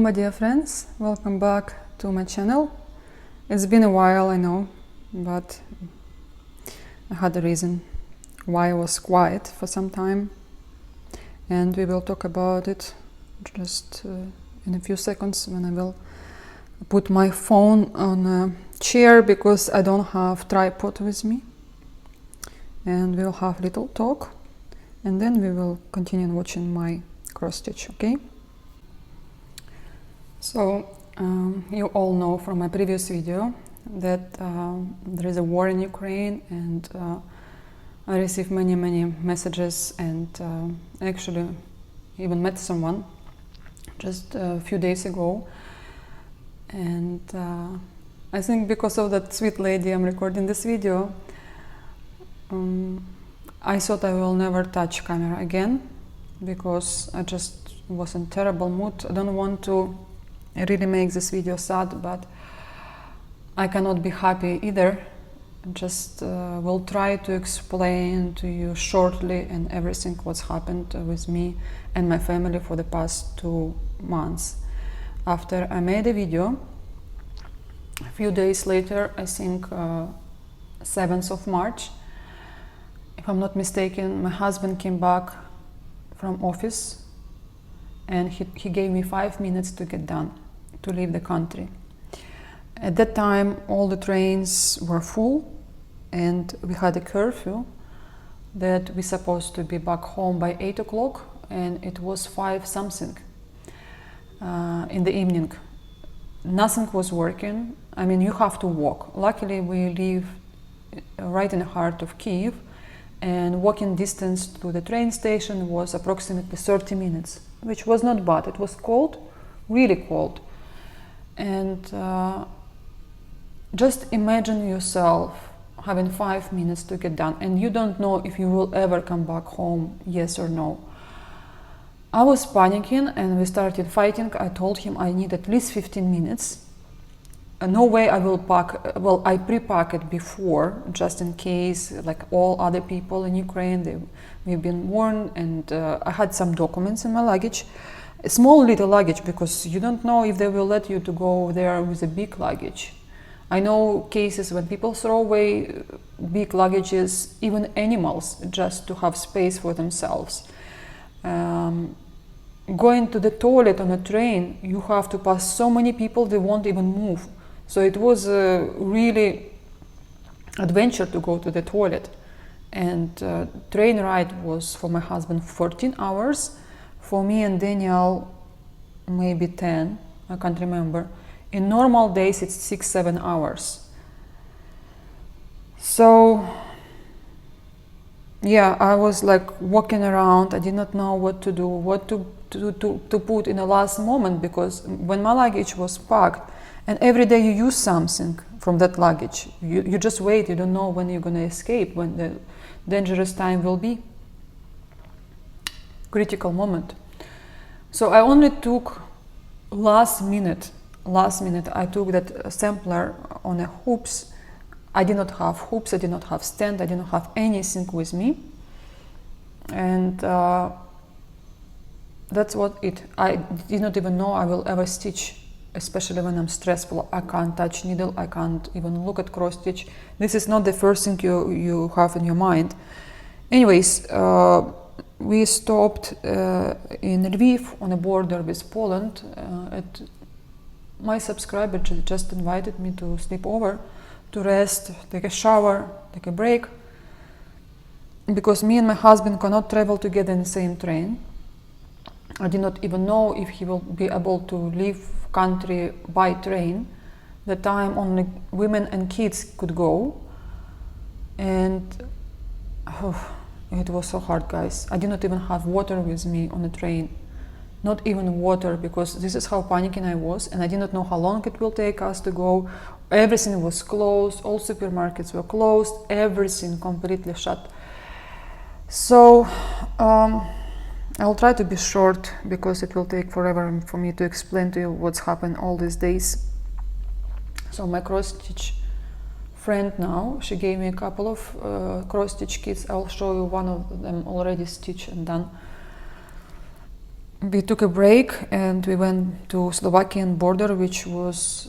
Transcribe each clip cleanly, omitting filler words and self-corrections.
my dear friends, welcome back to my channel. It's been a while, I know, but I had a reason why I was quiet for some time, and we will talk about it just in a few seconds when I will put my phone on a chair because I don't have tripod with me, and we'll have little talk and then we will continue watching my cross stitch, okay? So you all know from my previous video that there is a war in Ukraine, and I received many messages, and actually even met someone just a few days ago, and I think because of that sweet lady I'm recording this video, I thought I will never touch camera again because I just was in terrible mood. I don't want to really make this video sad, but I cannot be happy either. Just will try to explain to you shortly and everything what's happened with me and my family for the past 2 months. After I made a video, a few days later, I think 7th of March, if I'm not mistaken, my husband came back from office and he gave me 5 minutes to get done, to leave the country. At that time, all the trains were full and we had a curfew that we're supposed to be back home by 8 o'clock, and it was 5 something in the evening. Nothing was working. I mean, you have to walk. Luckily, we live right in the heart of Kyiv, and walking distance to the train station was approximately 30 minutes, which was not bad. It was cold, really cold. And just imagine yourself having 5 minutes to get done, and you don't know if you will ever come back home, yes or no. I was panicking and we started fighting. I told him I need at least 15 minutes. No way I will pack. Well, I pre-pack it before, just in case, like all other people in Ukraine, we've been warned, and I had some documents in my luggage. A small little luggage, because you don't know if they will let you to go there with a big luggage. I know cases when people throw away big luggages, even animals, just to have space for themselves. Going to the toilet on a train, you have to pass so many people, they won't even move. So it was a really adventure to go to the toilet. And train ride was for my husband 14 hours. For me and Daniel, maybe 10, I can't remember. In normal days, it's 6-7 hours. So, yeah, I was like walking around. I did not know what to do, what to put in the last moment, because when my luggage was packed, and every day you use something from that luggage, you just wait, you don't know when you're going to escape, when the dangerous time will be. Critical moment. So I only took last minute I took that sampler on a hoops. I did not have hoops, I did not have stand, I did not have anything with me, and that's what I did not even know I will ever stitch, especially when I'm stressful. I can't touch needle, I can't even look at cross stitch. This is not the first thing you have in your mind. Anyways, we stopped in Lviv on the border with Poland. My subscriber just invited me to sleep over, to rest, take a shower, take a break, because me and my husband cannot travel together in the same train. I did not even know if he will be able to leave country by train. The time only women and kids could go, and it was so hard, guys. I did not even have water with me on the train. Not even water, because this is how panicking I was, and I did not know how long it will take us to go. Everything was closed, all supermarkets were closed, everything completely shut. So I'll try to be short because it will take forever for me to explain to you what's happened all these days. So my cross stitch friend now, she gave me a couple of cross stitch kits. I'll show you one of them already stitched and done. we took a break and we went to Slovakian border, which was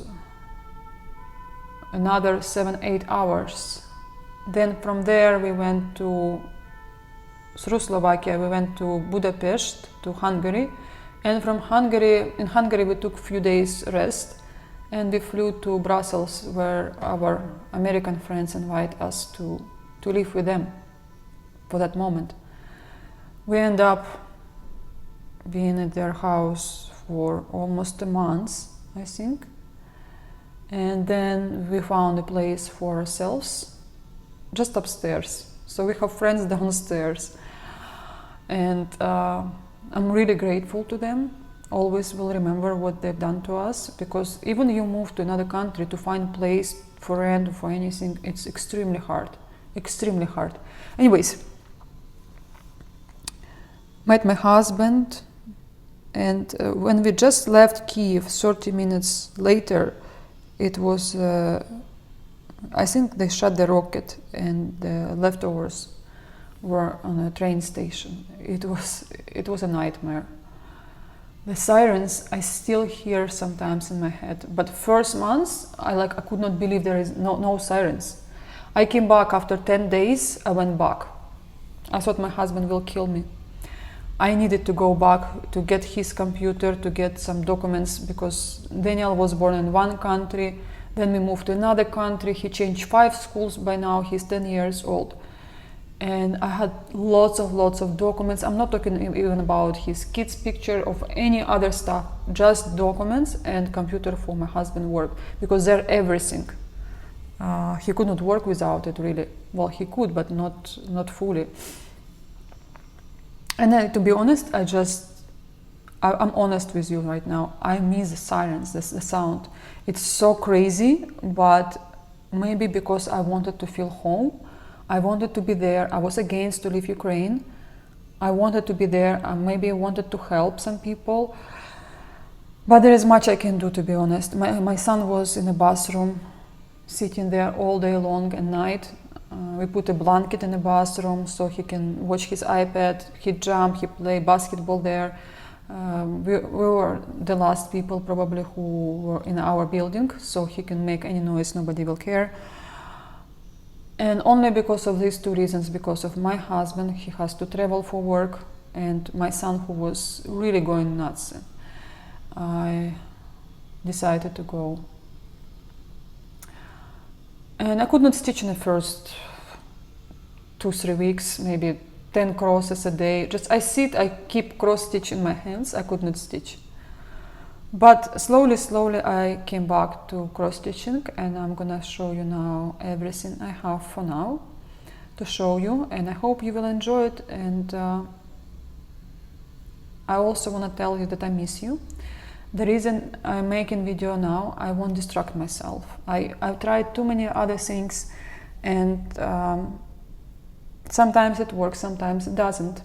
another 7-8 hours. Then from there we went through Slovakia, we went to Budapest, to Hungary, and from in Hungary we took a few days rest, and we flew to Brussels, where our American friends invite us to live with them for that moment. We end up being at their house for almost a month, I think, and then we found a place for ourselves, just upstairs. So we have friends downstairs, and I'm really grateful to them. Always will remember what they've done to us, because even you move to another country, to find a place for rent or for anything, it's extremely hard. Anyways, met my husband, and when we just left Kiev 30 minutes later, it was I think they shot the rocket and the leftovers were on a train station. It was a nightmare. The sirens I still hear sometimes in my head, but first months I could not believe there is no sirens. I came back after 10 days. I went back. I thought my husband will kill me. I needed to go back to get his computer, to get some documents, because Daniel was born in one country, then we moved to another country. He changed 5 schools by now. He's 10 years old. And I had lots of documents. I'm not talking even about his kids' picture of any other stuff, just documents and computer for my husband work, because they're everything. He could not work without it, really. Well, he could, but not fully. And then, to be honest, I'm honest with you right now. I miss the sirens, the sound. It's so crazy, but maybe because I wanted to feel home. I wanted to be there. I was against to leave Ukraine. I wanted to be there. Maybe I wanted to help some people. But there is much I can do, to be honest. My son was in the bathroom, sitting there all day long and night. We put a blanket in the bathroom so he can watch his iPad. He jumped, he played basketball there. We were the last people probably who were in our building, so he can make any noise, nobody will care. And only because of these 2 reasons, because of my husband, he has to travel for work, and my son, who was really going nuts, I decided to go. And I could not stitch in the first 2-3 weeks, maybe 10 crosses a day. I keep cross stitch in my hands. I could not stitch. But slowly I came back to cross stitching, and I'm gonna show you now everything I have for now to show you, and I hope you will enjoy it. And I also want to tell you that I miss you. The reason I'm making video now, I won't distract myself. I've tried too many other things, and sometimes it works, sometimes it doesn't.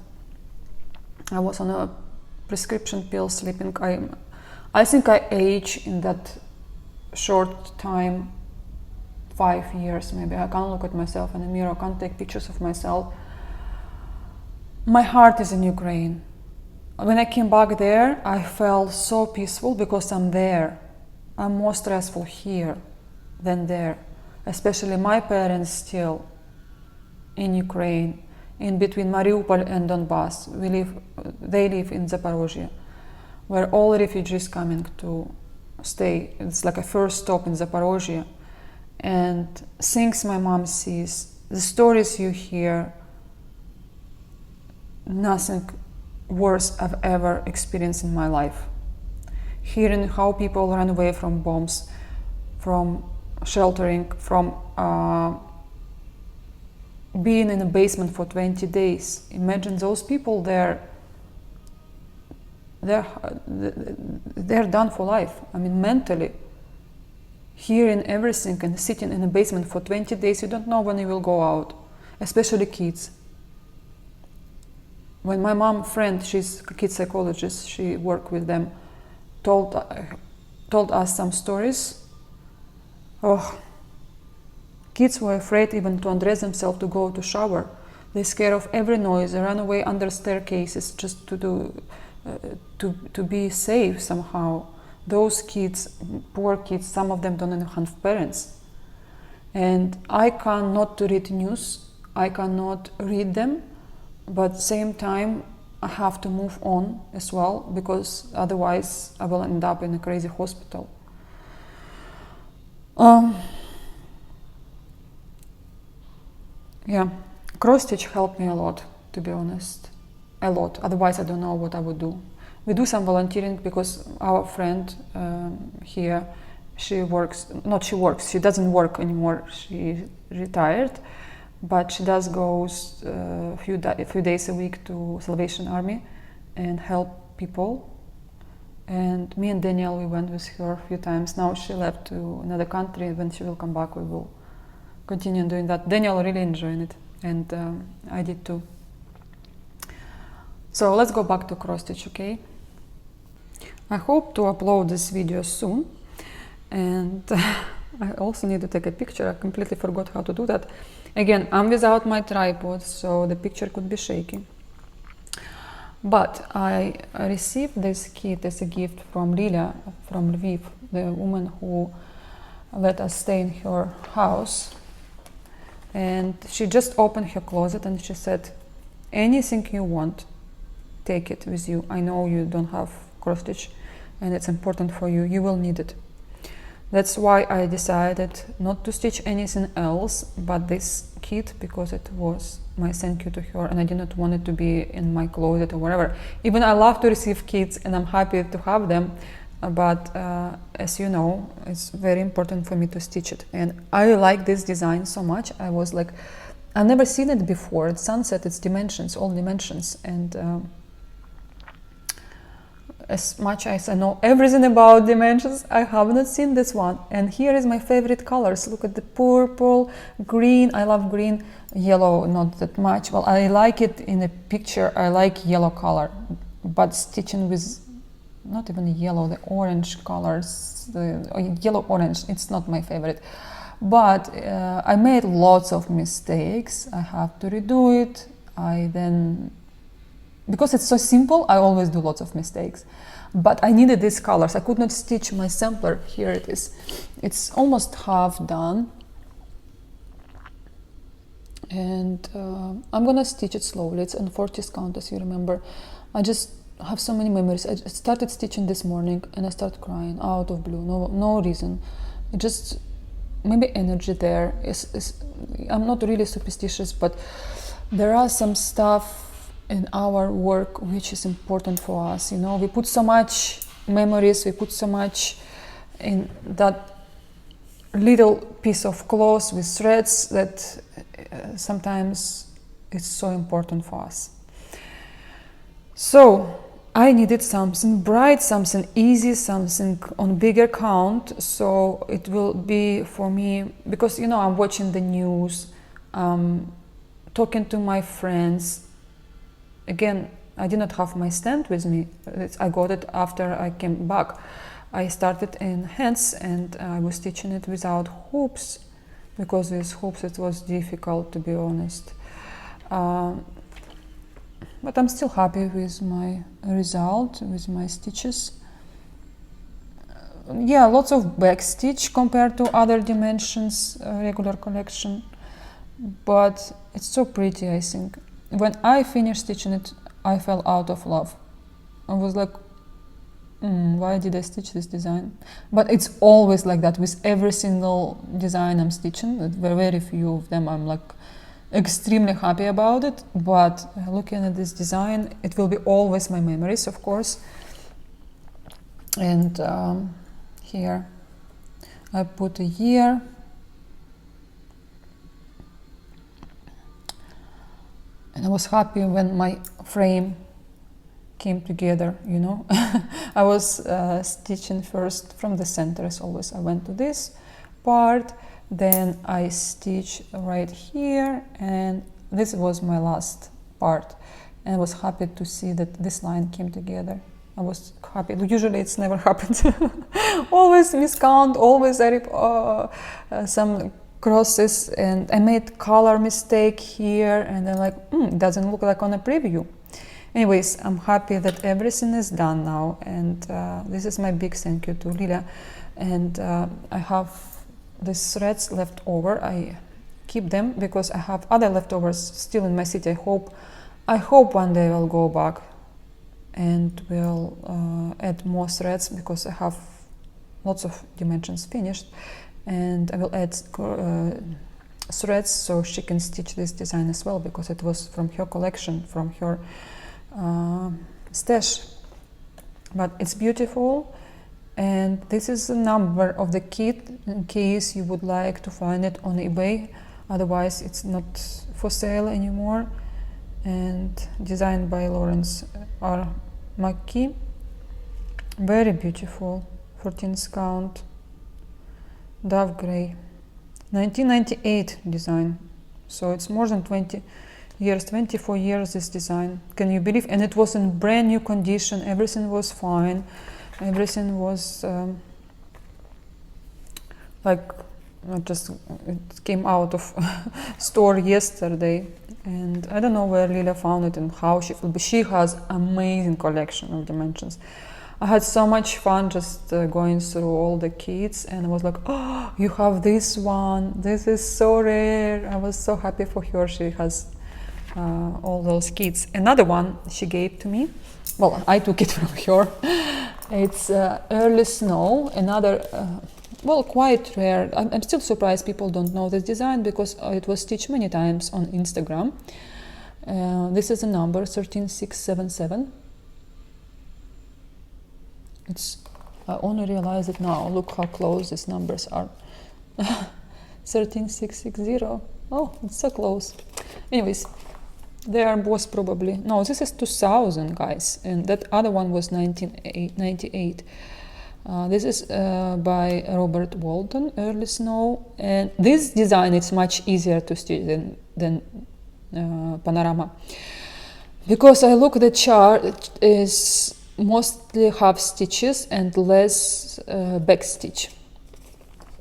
I was on a prescription pill, sleeping. I think I aged in that short time, 5 years maybe. I can't look at myself in the mirror, I can't take pictures of myself. My heart is in Ukraine. When I came back there, I felt so peaceful because I'm there. I'm more stressful here than there. Especially my parents still in Ukraine, in between Mariupol and Donbass. They live in Zaporozhye, where all refugees coming to stay. It's like a first stop in Zaporozhye. And things my mom sees, the stories you hear, nothing worse I've ever experienced in my life. Hearing how people run away from bombs, from sheltering, from being in a basement for 20 days. Imagine those people there. They're done for life. I mean, mentally. Hearing everything and sitting in a basement for 20 days, you don't know when you will go out, especially kids. When my mom friend, she's a kid psychologist, she worked with them, told us some stories. Oh, kids were afraid even to undress themselves to go to shower. They're scared of every noise. They run away under staircases just to to be safe somehow. Those kids, poor kids, some of them don't even have parents. And I cannot to read news, I cannot read them, but same time I have to move on as well, because otherwise I will end up in a crazy hospital. Yeah, cross stitch helped me a lot, to be honest, a lot. Otherwise I don't know what I would do. We do some volunteering because our friend here, she doesn't work anymore, she retired, but she does goes a few days a week to Salvation Army and help people. And me and Danielle, we went with her a few times. Now she left to another country. When she will come back, we will continue doing that. Danielle really enjoyed it, and I did too. So let's go back to cross stitch, okay? I hope to upload this video soon, and I also need to take a picture. I completely forgot how to do that. Again, I'm without my tripod, so the picture could be shaky. But I received this kit as a gift from Lilia from Lviv, the woman who let us stay in her house. And she just opened her closet and she said, anything you want, take it with you. I know you don't have cross stitch and it's important for you. You will need it. That's why I decided not to stitch anything else but this kit, because it was my thank you to her and I did not want it to be in my closet or whatever. Even I love to receive kits and I'm happy to have them, but as you know, it's very important for me to stitch it. And I like this design so much. I was like, I've never seen it before. It's sunset, it's dimensions, all dimensions. And as much as I know everything about dimensions, I have not seen this one. And here is my favorite colors. Look at the purple, green. I love green, yellow not that much. Well, I like it in a picture. I like yellow color, but stitching with not even yellow, the orange colors, the yellow orange, it's not my favorite. But I made lots of mistakes. I have to redo it. Because it's so simple, I always do lots of mistakes. But I needed these colors. I could not stitch my sampler. Here it is. It's almost half done. And I'm gonna stitch it slowly. It's on 40th count, as you remember. I just have so many memories. I started stitching this morning and I started crying out of blue. No reason. It just, maybe energy there. I'm not really superstitious, but there are some stuff in our work which is important for us, you know. We put so much memories, we put so much in that little piece of cloth with threads that sometimes it's so important for us. So I needed something bright, something easy, something on bigger count, so it will be for me, because you know I'm watching the news, talking to my friends. Again, I did not have my stand with me. I got it after I came back. I started in hands and I was stitching it without hoops, because with hoops it was difficult, to be honest. But I'm still happy with my result, with my stitches. Yeah, lots of back stitch compared to other dimensions, regular collection, but it's so pretty, I think. When I finished stitching it, I fell out of love. I was like, why did I stitch this design? But it's always like that with every single design I'm stitching. Very few of them I'm like extremely happy about it, but looking at this design, it will be always my memories, of course. And here I put a year. And I was happy when my frame came together, you know. I was stitching first from the center, as always. I went to this part, then I stitched right here, and this was my last part. And I was happy to see that this line came together. I was happy. Usually it's never happened. Always miscount, always I rip some crosses, and I made color mistake here, and then like, it doesn't look like on a preview. Anyways, I'm happy that everything is done now, and this is my big thank you to Lila. And I have these threads left over. I keep them because I have other leftovers still in my city. I hope one day I'll go back and will add more threads because I have lots of dimensions finished, and I will add threads so she can stitch this design as well, because it was from her collection, from her stash. But it's beautiful, and this is the number of the kit in case you would like to find it on eBay, otherwise it's not for sale anymore. And designed by Lawrence R. McKee. Very beautiful, 14th count, dove gray, 1998 design, so it's more than 20 years, 24 years this design, can you believe? And it was in brand new condition, everything was fine, everything was like it came out of store yesterday. And I don't know where Lila found it and how she has amazing collection of dimensions. I had so much fun just going through all the kits, and I was like, oh, you have this one, this is so rare. I was so happy for her. She has all those kits. Another one she gave to me, well, I took it from her. It's Early Snow, another well, quite rare. I'm still surprised people don't know this design because it was stitched many times on Instagram. This is a number 13677. I only realize it now. Look how close these numbers are. 13660. Oh, it's so close. Anyways, they are both probably, no, this is 2000, guys, and that other one was 1998. This is by Robert Walton, Early Snow, and this design is much easier to stitch than Panorama, because I look at the chart, it is mostly half stitches and less back stitch.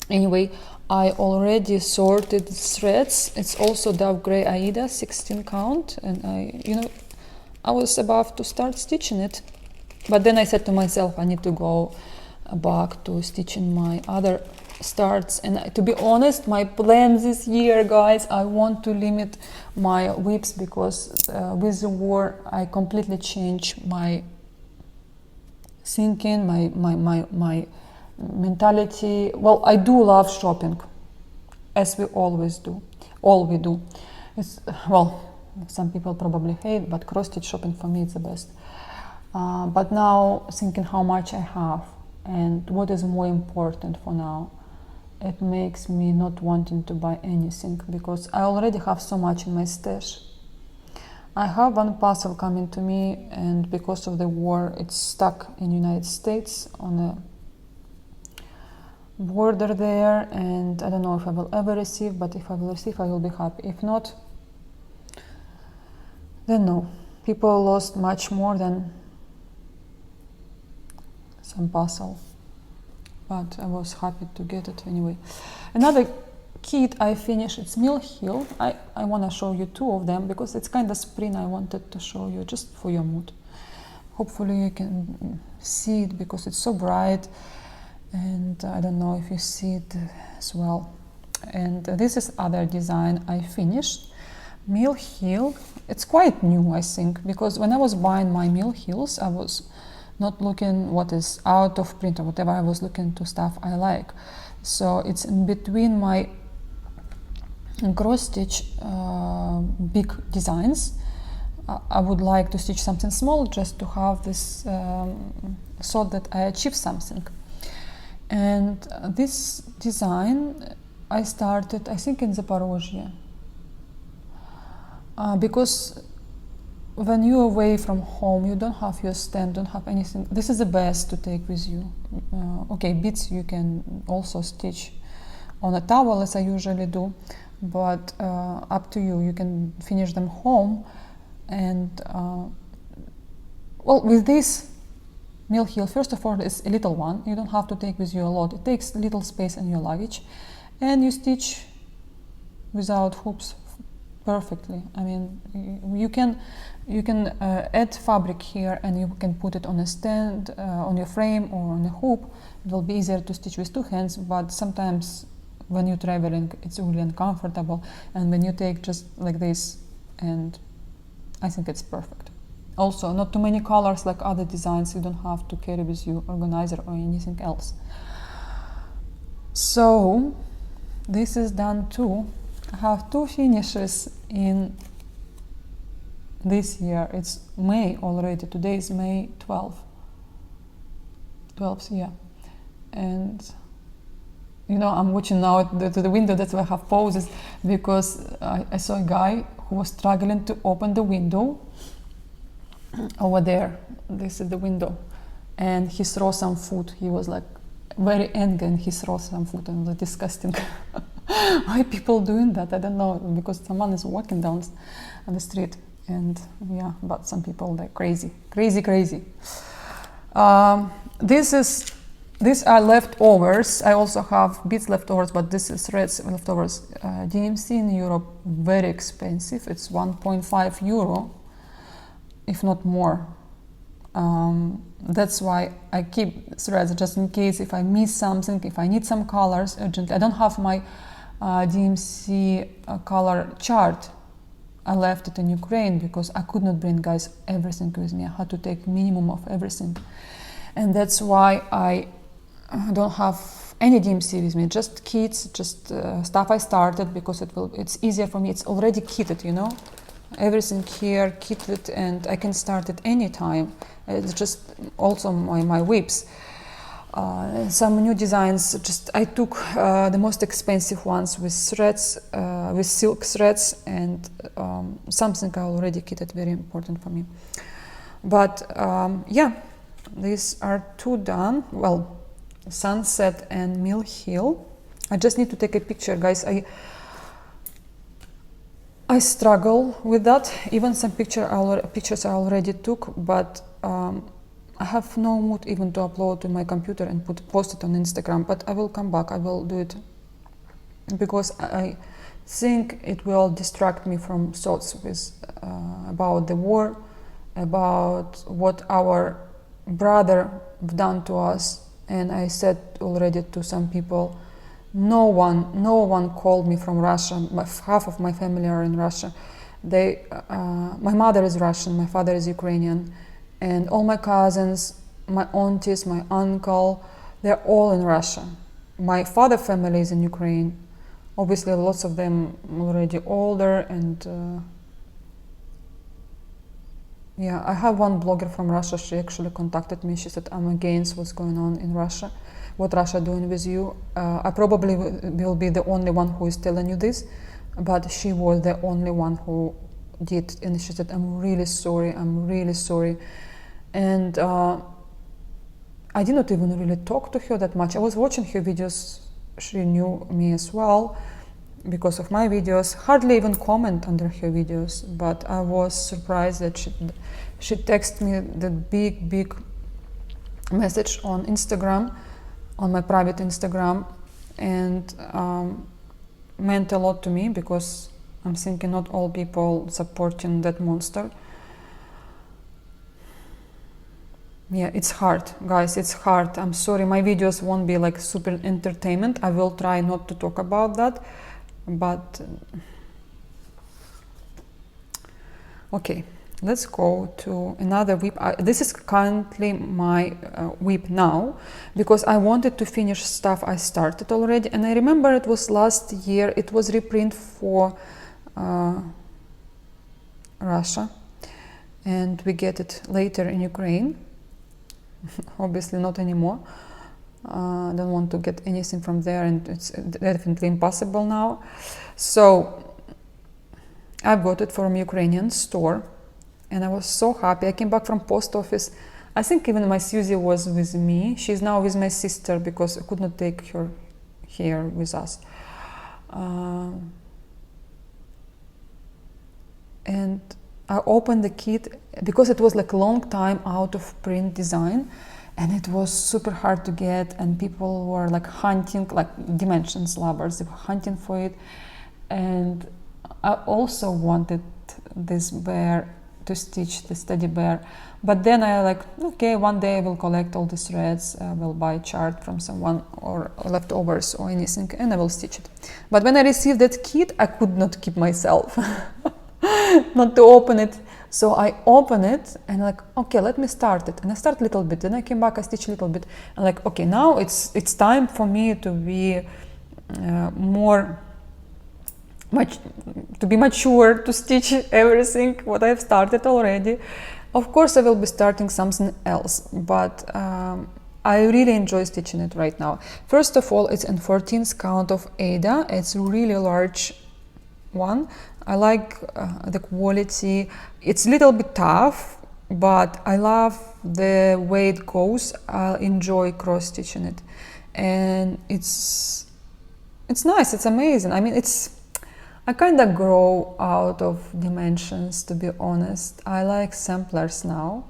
Anyway, I already sorted threads. It's also dove gray Aida 16 count, and I was about to start stitching it, but then I said to myself I need to go back to stitching my other starts. And to be honest, my plan this year, guys, I want to limit my whips, because with the war I completely changed my thinking, my mentality. Well, I do love shopping, as we always do, all we do. It's, well, some people probably hate, but cross-stitch shopping for me is the best. But now thinking how much I have and what is more important for now, it makes me not wanting to buy anything, because I already have so much in my stash. I have one parcel coming to me, and because of the war it's stuck in the United States on a border there, and I don't know if I will ever receive, but if I will receive I will be happy. If not, then no. People lost much more than some parcel, but I was happy to get it anyway. Another kit I finished, it's Mill Hill. I want to show you two of them because it's kind of spring. I wanted to show you just for your mood. Hopefully you can see it because it's so bright, and I don't know if you see it as well. And this is other design I finished. Mill Hill, it's quite new, I think, because when I was buying my Mill Hills, I was not looking what is out of print or whatever, I was looking to stuff I like. So it's in between my cross stitch big designs. I would like to stitch something small just to have this thought that I achieved something. And this design I started, I think, in Zaporozhye, because when you're away from home, you don't have your stand, don't have anything. This is the best to take with you. Okay, beads you can also stitch on a towel, as I usually do, but up to you. You can finish them home. And well, with this Mill Hill, first of all, it's a little one. You don't have to take with you a lot. It takes little space in your luggage, and you stitch without hoops perfectly. I mean, you can add fabric here, and you can put it on a stand, on your frame, or on a hoop. It will be easier to stitch with two hands, but sometimes when you're traveling, it's really uncomfortable. And when you take just like this, and I think it's perfect. Also, not too many colors like other designs. You don't have to carry with you organizer or anything else. So this is done too. I have two finishes in this year. It's May already. Today is May 12th, yeah. And you know, I'm watching now to the window. That's why I have pauses, because I saw a guy who was struggling to open the window over there. This is the window, and he threw some food. He was like very angry, and he threw some food, and it was disgusting. Why people doing that? I don't know, because someone is walking down the street, and yeah, but some people, they're crazy. These are leftovers. I also have beads leftovers, but this is threads leftovers. DMC in Europe, very expensive. It's 1.5 euro, if not more. That's why I keep threads, just in case if I miss something, if I need some colors urgently. I don't have my DMC color chart. I left it in Ukraine because I could not bring, guys, everything with me. I had to take minimum of everything, and that's why I don't have any DMC with me. Just kits, just stuff I started, because it's easier for me. It's already kitted, you know. Everything here kitted, and I can start at any time. It's just also my whips. Some new designs. Just I took the most expensive ones with threads, with silk threads, and something I already kitted. Very important for me. But yeah, these are two done. Well, Sunset and Mill Hill. I just need to take a picture, guys. I struggle with that. Even some pictures I already took, but I have no mood even to upload to my computer and post it on Instagram. But I will come back. I will do it, because I think it will distract me from thoughts about the war, about what our brother done to us. And I said already to some people, no one called me from Russia. Half of my family are in Russia. My mother is Russian, my father is Ukrainian, and all my cousins, my aunties, my uncle, they're all in Russia. My father's family is in Ukraine. Obviously, lots of them already older, and yeah, I have one blogger from Russia. She actually contacted me. She said, I'm against what's going on in Russia, what Russia doing with you. I probably will be the only one who is telling you this, but she was the only one who did. And she said, I'm really sorry. And I did not even really talk to her that much. I was watching her videos. She knew me as well because of my videos. Hardly even comment under her videos, but I was surprised that she texted me the big message on Instagram, on my private Instagram, and meant a lot to me, because I'm thinking not all people supporting that monster. Yeah, it's hard, guys, it's hard. I'm sorry, my videos won't be like super entertainment. I will try not to talk about that, but okay, let's go to another whip. This is currently my whip now, because I wanted to finish stuff I started already, and I remember it was last year. It was reprint for Russia, and we get it later in Ukraine. Obviously not anymore. I don't want to get anything from there, and it's definitely impossible now. So I got it from Ukrainian store, and I was so happy. I came back from post office. I think even my Susie was with me. She's now with my sister because I could not take her here with us. And I opened the kit because it was like a long time out of print design, and it was super hard to get, and people were like hunting, like dimensions lovers, they were hunting for it. And I also wanted this bear to stitch, this teddy bear, but then I like, okay, one day I will collect all these threads, I will buy a chart from someone or leftovers or anything, and I will stitch it. But when I received that kit, I could not keep myself not to open it. So I open it and like, okay, let me start it. And I start a little bit, then I came back, I stitch a little bit, and like, okay, now it's time for me to be to be mature, to stitch everything what I've started already. Of course, I will be starting something else, but I really enjoy stitching it right now. First of all, it's in 14th count of Ada. It's a really large one. I like the quality. It's a little bit tough, but I love the way it goes. I enjoy cross stitching it, and it's nice. It's amazing. I mean, I kind of grow out of dimensions, to be honest. I like samplers now.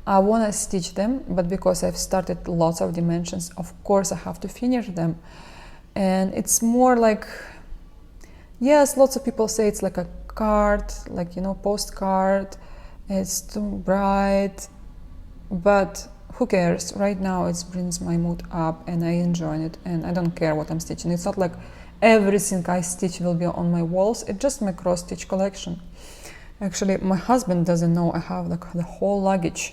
I want to stitch them, but because I've started lots of dimensions, of course I have to finish them. And it's more like, yes, lots of people say it's like a card, like, you know, postcard. It's too bright, but who cares? Right now it brings my mood up and I enjoy it, and I don't care what I'm stitching. It's not like everything I stitch will be on my walls. It's just my cross stitch collection. Actually, my husband doesn't know I have like the whole luggage.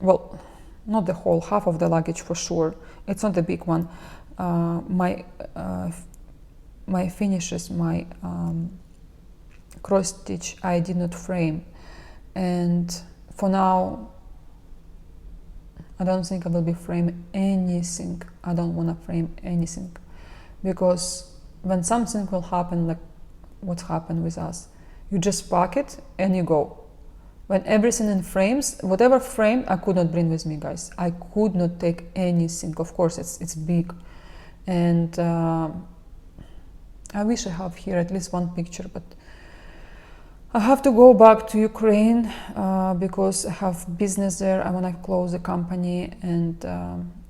Well, not the whole, half of the luggage for sure. It's not the big one. My finishes, my cross stitch, I did not frame, and for now I don't think I will be framing anything. I don't want to frame anything, because when something will happen, like what happened with us, you just pack it and you go. When everything in frames, whatever frame, I could not bring with me, guys. I could not take anything. Of course, it's big, and I wish I have here at least one picture, but I have to go back to Ukraine because I have business there. I want to close the company, and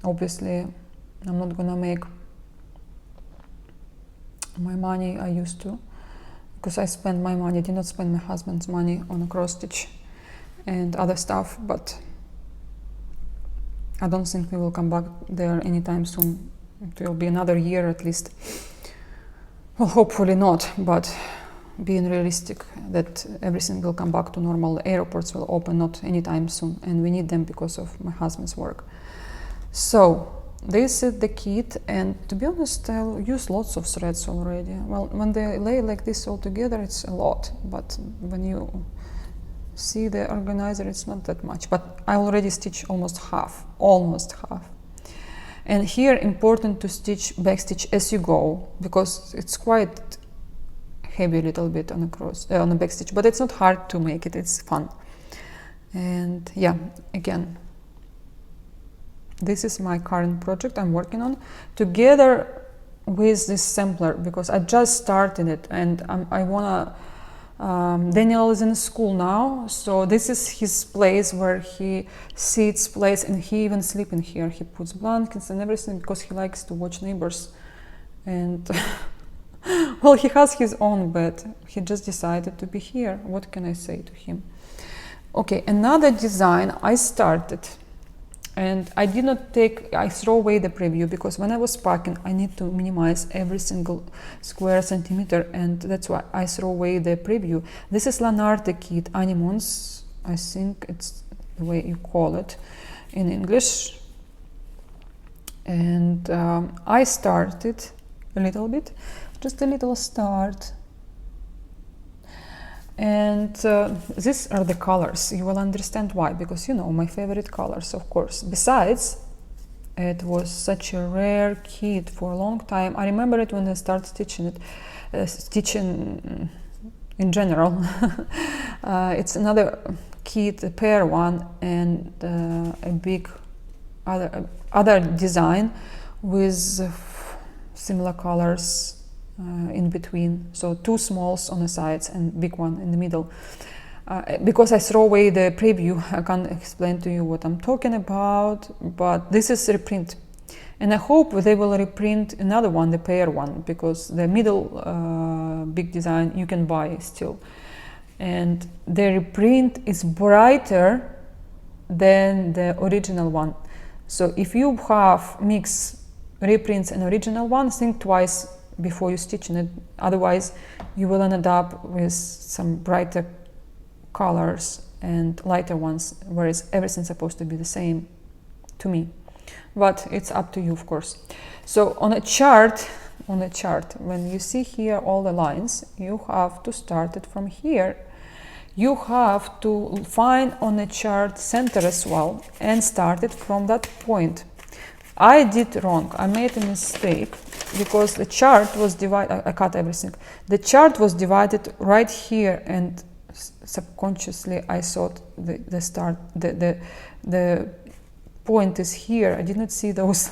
obviously I'm not gonna make my money I used to, because I spend my money, did not spend my husband's money on a cross stitch and other stuff, but I don't think we will come back there anytime soon. It will be another year at least. Well, hopefully not, but being realistic that everything will come back to normal. The airports will open not anytime soon, and we need them because of my husband's work. So this is the kit, and to be honest, I'll use lots of threads already. Well, when they lay like this all together, it's a lot, but when you see the organizer, it's not that much. But I already stitched almost half. And here, important to stitch backstitch as you go, because it's quite heavy a little bit on a backstitch, but it's not hard to make it. It's fun. And yeah, again, this is my current project I'm working on together with this sampler, because I just started it, and I wanna. Daniel is in school now, so this is his place where he sits, plays, and he even sleeps in here. He puts blankets and everything because he likes to watch neighbors. And well, he has his own bed. He just decided to be here. What can I say to him? Okay, another design I started, and I did not I throw away the preview, because when I was packing, I need to minimize every single square centimeter, and that's why I throw away the preview. This is Lanarte kit, Animons, I think it's the way you call it in English. And I started a little bit, just a little start. And these are the colors. You will understand why, because you know my favorite colors, of course. Besides, it was such a rare kit for a long time. I remember it when I started stitching it, stitching in general. It's another kit, a pair one, and a big other design with similar colors in between, so two smalls on the sides and big one in the middle. Because I throw away the preview, I can't explain to you what I'm talking about, but this is a reprint, And I hope they will reprint another one, the pair one, because the middle big design you can buy still. And the reprint is brighter than the original one. So if you have mix reprints and original one, think twice before you stitching it. Otherwise, you will end up with some brighter colors and lighter ones, whereas everything's supposed to be the same to me. But it's up to you, of course. So on a chart, when you see here all the lines, you have to start it from here. You have to find on the chart center as well and start it from that point. I did wrong. I made a mistake because the chart was divided. I cut everything. The chart was divided right here, and subconsciously I thought the point is here. I did not see those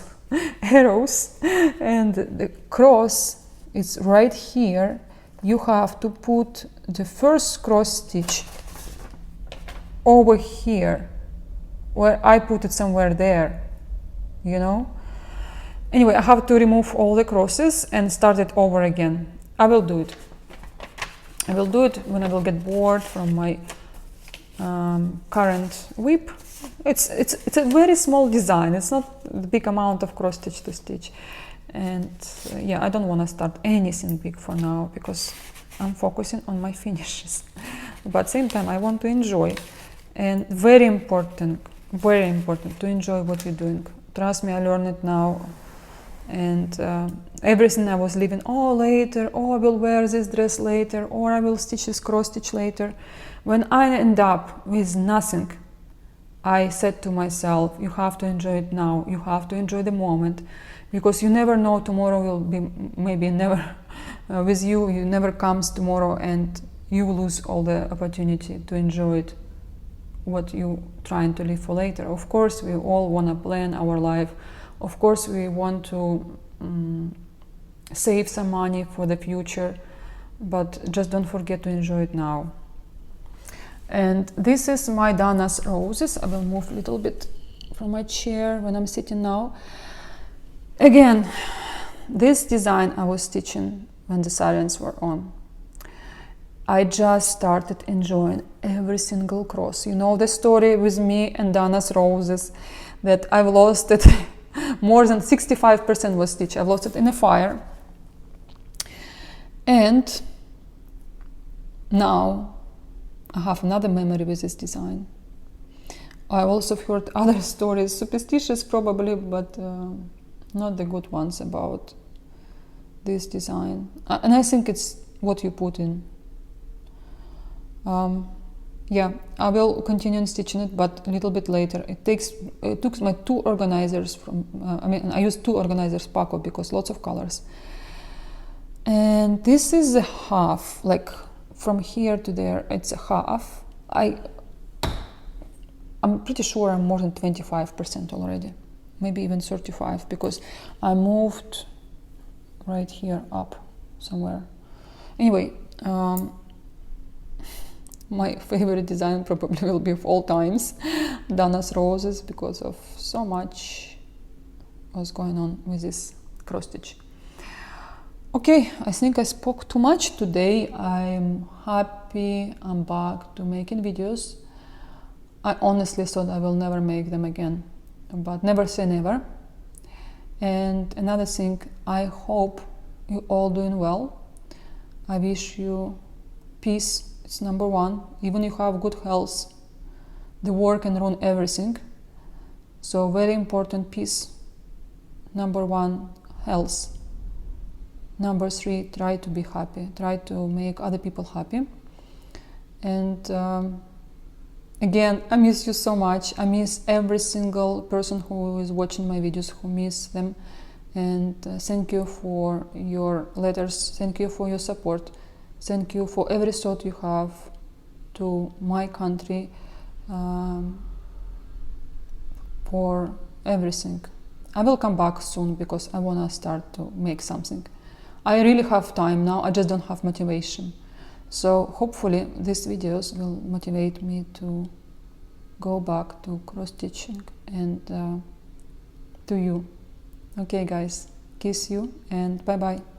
arrows, and the cross is right here. You have to put the first cross stitch over here, where I put it somewhere there, you know. Anyway, I have to remove all the crosses and start it over again. I will do it. I will do it when I will get bored from my current whip. It's a very small design. It's not the big amount of cross stitch to stitch. And yeah, I don't want to start anything big for now because I'm focusing on my finishes. But at the same time, I want to enjoy. And very important to enjoy what you're doing. Trust me, I learned it now. And everything I was leaving, oh, later, oh, I will wear this dress later, or I will stitch this cross stitch later. When I end up with nothing, I said to myself, you have to enjoy it now. You have to enjoy the moment. Because you never know, tomorrow will be maybe never with you. You never comes tomorrow, and you lose all the opportunity to enjoy it, what you trying to live for later. Of course, we all want to plan our life. Of course, we want to save some money for the future, but just don't forget to enjoy it now. And this is my Dana's Roses. I will move a little bit from my chair when I'm sitting now. Again, this design I was stitching when the sirens were on. I just started enjoying every single cross. You know the story with me and Dana's Roses, that I've lost it. More than 65% was stitched. I've lost it in a fire. And now I have another memory with this design. I also heard other stories, superstitious probably, but not the good ones about this design. And I think it's what you put in. Yeah, I will continue stitching it, but a little bit later. It took my two organizers from, I used two organizers Paco because lots of colors. And this is a half, like from here to there, it's a half. I'm pretty sure I'm more than 25% already, maybe even 35, because I moved right here up somewhere. Anyway, my favorite design probably will be of all times, Dana's Roses, because of so much was going on with this cross stitch. Okay, I think I spoke too much today. I'm happy I'm back to making videos. I honestly thought I will never make them again, but never say never. And another thing, I hope you all doing well. I wish you peace. It's number one. Even if you have good health, the war can ruin everything. So very important, peace. Number one, health. Number three, try to be happy. Try to make other people happy. And again, I miss you so much. I miss every single person who is watching my videos, who miss them. And thank you for your letters. Thank you for your support. Thank you for every thought you have to my country, for everything. I will come back soon because I want to start to make something. I really have time now, I just don't have motivation. So hopefully these videos will motivate me to go back to cross stitching and to you. Okay guys, kiss you and bye bye.